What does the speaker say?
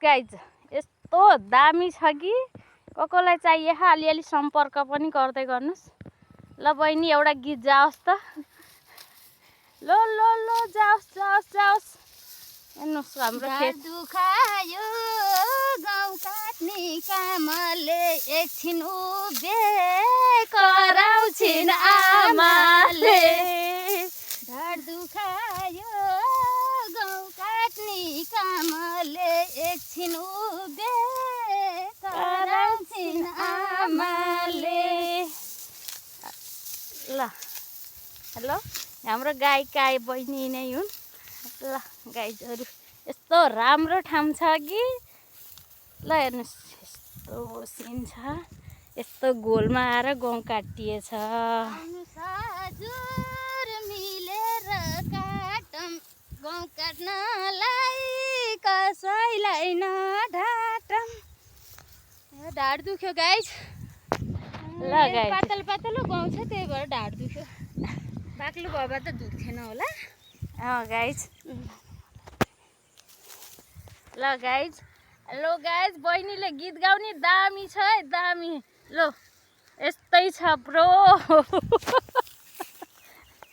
Guys यस्तो दामी छ कि कसलाई चाहिए अलिअलि सम्पर्क पनि गर्दै गर्नुस् ल बहिनी एउटा गीत जाओस् त लो लो लो जाओस् जाओस् जाओस् हेर्नुस् हाम्रो खेत दुखायो गाउँ काट्ने कामले एकछिन उभे कराउँछिन् आमाले ढाड दुखायो गाउँ काट्ने कामले एकछिन उभे कराउँछिन् आमाले। ल हेलो हाम्रो गायिका बहिनी नै हुन्। ल गाइजहरू यस्तो राम्रो ठाउँ छ कि ल हेर्नुहोस् यस्तो सिन छ यस्तो गोलमा आएर गहुँ काटिएछ। हजुर मिलेर काटौँ गहुँ काट्नलाई कसैलाई नढाटौँ। ढाड दुख्यो गाइज। ल गाइज पातलो पातलो गहुँ छ त्यही भएर ढाड दुख्यो। बाक्लो भयो भए त दुख्थेन होला। गाइज ल गाइज हेलो गाइज बहिनीले गीत गाउने दामी छ है दामी। लो यस्तै छ ब्रो।